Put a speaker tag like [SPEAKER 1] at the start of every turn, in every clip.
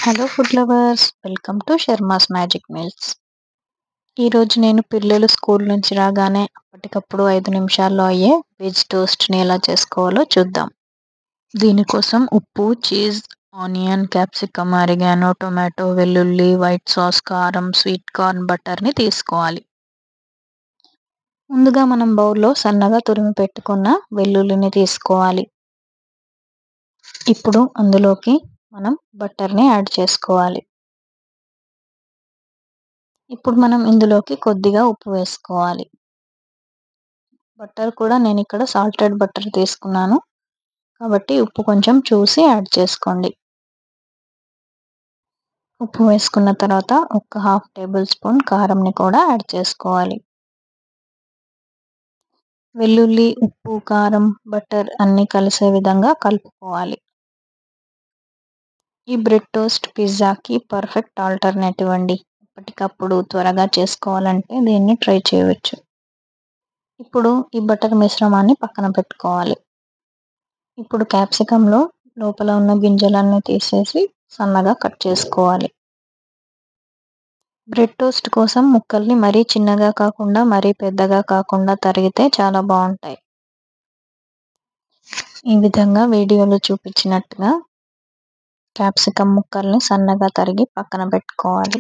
[SPEAKER 1] Hello food lovers, welcome to Sharma's magic meals. ఈరోజు నేను పిల్లలు స్కూల్ నుంచి రాగానే అప్పటికప్పుడు 5 నిమిషాల్లో అయ్యే వెజ్ టోస్ట్ని ఎలా చేసుకోవాలో చూద్దాం. దీనికోసం ఉప్పు, cheese, onion, capsicum, oregano, tomato, వెల్లుల్లి, వైట్ సాస్, కారం, స్వీట్ కార్న్, బటర్ని తీసుకోవాలి. ముందుగా మనం బౌల్లో సన్నగా తురిమి పెట్టుకున్న వెల్లుల్లిని తీసుకోవాలి. ఇప్పుడు అందులోకి మనం బటర్ని యాడ్ చేసుకోవాలి. ఇప్పుడు మనం ఇందులోకి కొద్దిగా ఉప్పు వేసుకోవాలి. బటర్ కూడా నేను ఇక్కడ సాల్టెడ్ బటర్ తీసుకున్నాను కాబట్టి ఉప్పు కొంచెం చూసి యాడ్ చేసుకోండి. ఉప్పు వేసుకున్న తర్వాత ఒక హాఫ్ టేబుల్ స్పూన్ కారంని కూడా యాడ్ చేసుకోవాలి. వెల్లుల్లి, ఉప్పు, కారం, బటర్ అన్నీ కలిసే విధంగా కలుపుకోవాలి. ఈ బ్రెడ్ టోస్ట్ పిజ్జాకి పర్ఫెక్ట్ ఆల్టర్నేటివ్ అండి. అప్పటికప్పుడు త్వరగా చేసుకోవాలంటే దీన్ని ట్రై చేయవచ్చు. ఇప్పుడు ఈ బటర్ మిశ్రమాన్ని పక్కన పెట్టుకోవాలి. ఇప్పుడు క్యాప్సికంలో లోపల ఉన్న గింజలన్నీ తీసేసి సన్నగా కట్ చేసుకోవాలి. బ్రెడ్ టోస్ట్ కోసం ముక్కల్ని మరీ చిన్నగా కాకుండా మరీ పెద్దగా కాకుండా తరిగితే చాలా బాగుంటాయి. ఈ విధంగా వీడియోలో చూపించినట్టుగా క్యాప్సికం ముక్కల్ని సన్నగా తరిగి పక్కన పెట్టుకోవాలి.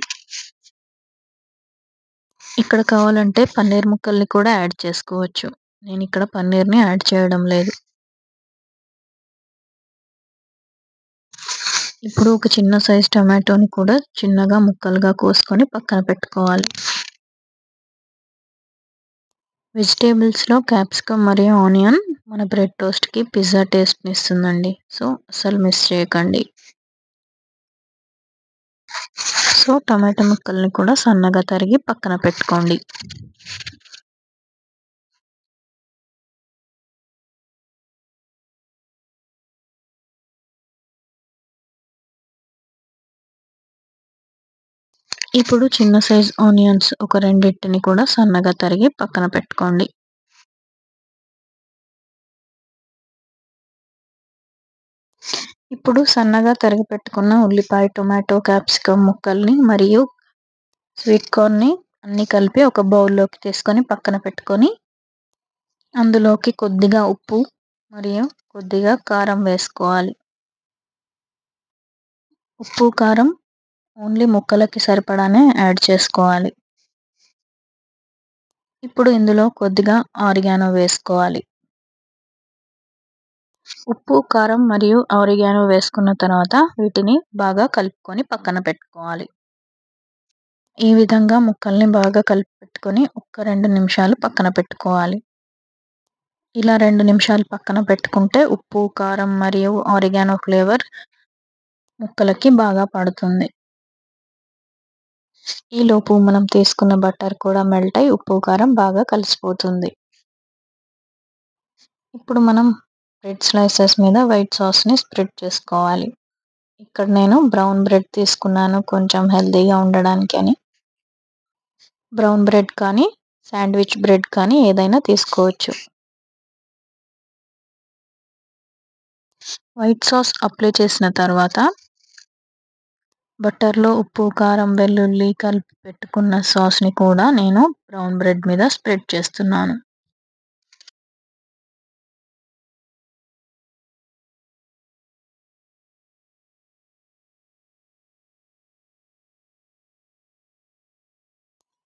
[SPEAKER 1] ఇక్కడ కావాలంటే పన్నీర్ ముక్కల్ని కూడా యాడ్ చేసుకోవచ్చు. నేను ఇక్కడ పన్నీర్ని యాడ్ చేయడం లేదు. ఇప్పుడు ఒక చిన్న సైజ్ టమాటోని కూడా చిన్నగా ముక్కలుగా కోసుకొని పక్కన పెట్టుకోవాలి. వెజిటేబుల్స్లో క్యాప్సికమ్ మరియు ఆనియన్ మన బ్రెడ్ టోస్ట్కి పిజ్జా టేస్ట్ని ఇస్తుందండి. సో అస్సలు మిస్ చేయకండి. సో టమాటో ముక్కల్ని కూడా సన్నగా తరిగి పక్కన పెట్టుకోండి. ఇప్పుడు చిన్న సైజ్ ఆనియన్స్ ఒక రెండింటిని కూడా సన్నగా తరిగి పక్కన పెట్టుకోండి. ఇప్పుడు సన్నగా తరిగి పెట్టుకున్న ఉల్లిపాయ, టొమాటో, క్యాప్సికమ్ ముక్కల్ని మరియు స్వీట్ కార్న్ని అన్నీ కలిపి ఒక బౌల్లోకి తీసుకొని పక్కన పెట్టుకొని అందులోకి కొద్దిగా ఉప్పు మరియు కొద్దిగా కారం వేసుకోవాలి. ఉప్పు, కారం ఓన్లీ ముక్కలకి సరిపడానే యాడ్ చేసుకోవాలి. ఇప్పుడు ఇందులో కొద్దిగా ఆరిగానో వేసుకోవాలి. ఉప్పు, కారం మరియు ఆరిగానో వేసుకున్న తర్వాత వీటిని బాగా కలుపుకొని పక్కన పెట్టుకోవాలి. ఈ విధంగా ముక్కల్ని బాగా కలిపి పెట్టుకొని ఒక 2 నిమిషాలు పక్కన పెట్టుకోవాలి. ఇలా 2 నిమిషాలు పక్కన పెట్టుకుంటే ఉప్పు, కారం మరియు ఆరిగానో ఫ్లేవర్ ముక్కలకి బాగా పడుతుంది. ఈలోపు మనం తీసుకున్న బటర్ కూడా మెల్ట్ అయి ఉప్పు, కారం బాగా కలిసిపోతుంది. ఇప్పుడు మనం బ్రెడ్ స్లైసెస్ మీద వైట్ సాస్ని స్ప్రెడ్ చేసుకోవాలి. ఇక్కడ నేను బ్రౌన్ బ్రెడ్ తీసుకున్నాను కొంచెం హెల్తీగా ఉండడానికి అని. బ్రౌన్ బ్రెడ్ కానీ శాండ్విచ్ బ్రెడ్ కానీ ఏదైనా తీసుకోవచ్చు. వైట్ సాస్ అప్లై చేసిన తర్వాత బటర్లో ఉప్పు, కారం, వెల్లుల్లి కలిపి పెట్టుకున్న సాస్ని కూడా నేను బ్రౌన్ బ్రెడ్ మీద స్ప్రెడ్ చేస్తున్నాను.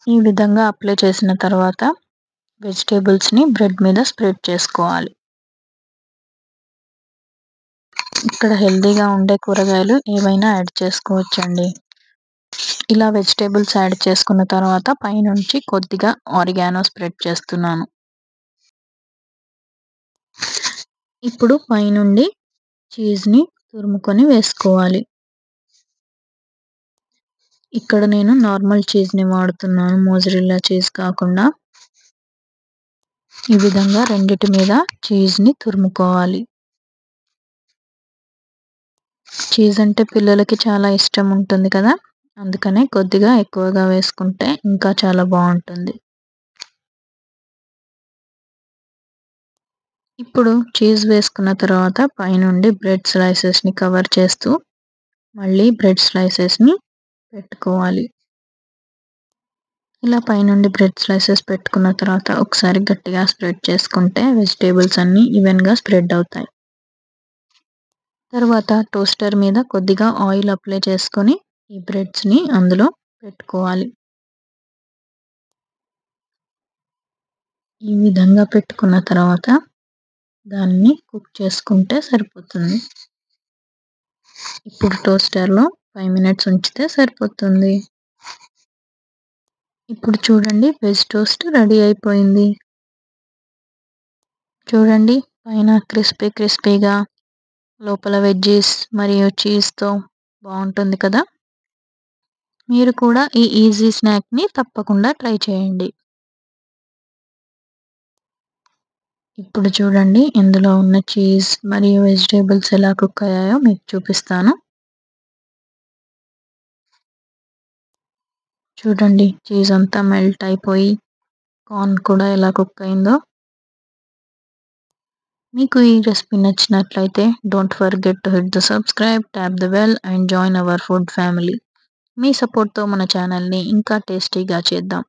[SPEAKER 1] ఈ విధంగా అప్లై చేసిన తర్వాత వెజిటేబుల్స్ని బ్రెడ్ మీద స్ప్రెడ్ చేసుకోవాలి. ఇక్కడ హెల్తీగా ఉండే కూరగాయలు ఏవైనా యాడ్ చేసుకోవచ్చండి. ఇలా వెజిటేబుల్స్ యాడ్ చేసుకున్న తర్వాత పైనుంచి కొద్దిగా ఆరిగానో స్ప్రెడ్ చేస్తున్నాను. ఇప్పుడు పైనుండి చీజ్ని తురుముకొని వేసుకోవాలి. ఇక్కడ నేను నార్మల్ చీజ్ని వాడుతున్నాను, మోజరెల్లా చీజ్ కాకుండా. ఈ విధంగా రెండిటి మీద చీజ్ని తురుముకోవాలి. చీజ్ అంటే పిల్లలకి చాలా ఇష్టం ఉంటుంది కదా, అందుకనే కొద్దిగా ఎక్కువగా వేసుకుంటే ఇంకా చాలా బాగుంటుంది. ఇప్పుడు చీజ్ వేసుకున్న తర్వాత పైనుండి బ్రెడ్ స్లైసెస్ని కవర్ చేస్తూ మళ్ళీ బ్రెడ్ స్లైసెస్‌ని పెట్టుకోవాలి. ఇలా పైనుండి బ్రెడ్ స్లైసెస్ పెట్టుకున్న తర్వాత ఒకసారి గట్టిగా స్ప్రెడ్ చేసుకుంటే వెజిటబుల్స్ అన్నీ ఈవెన్‌గా స్ప్రెడ్ అవుతాయి. తర్వాత టోస్టర్ మీద కొద్దిగా ఆయిల్ అప్లై చేసుకొని ఈ బ్రెడ్స్‌ని అందులో పెట్టుకోవాలి. ఈ విధంగా పెట్టుకున్న తర్వాత దాన్ని కుక్ చేసుకుంటే సరిపోతుంది. ఇప్పుడు టోస్టర్‌లో 5 మినిట్స్ ఉంచితే సరిపోతుంది. ఇప్పుడు చూడండి వెజ్ టోస్ట్ రెడీ అయిపోయింది. చూడండి పైన క్రిస్పీగా లోపల వెజ్జీస్ మరియు చీజ్‌తో బావుంటుంది కదా! మీరు కూడా ఈ ఈజీ స్నాక్‌ని తప్పకుండా ట్రై చేయండి. ఇప్పుడు చూడండి ఇందులో ఉన్న చీజ్ మరియు వెజిటబుల్స్ ఎలా కుక్ అయ్యాయో మీకు చూపిస్తాను. చూడండి చీజ్ అంతా మెల్ట్ అయిపోయి కార్న్ కూడా ఎలా కుక్ అయిందో. మీకు ఈ రెసిపీ నచ్చినట్లయితే don't forget to hit the subscribe, tap the bell and join our food family. మీ సపోర్ట్‌తో మన ఛానల్‌ని ఇంకా టేస్టీగా చేద్దాం.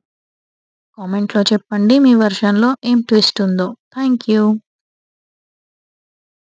[SPEAKER 1] కామెంట్‌లో చెప్పండి మీ వెర్షన్‌లో ఏం ట్విస్ట్ ఉందో. Thank you.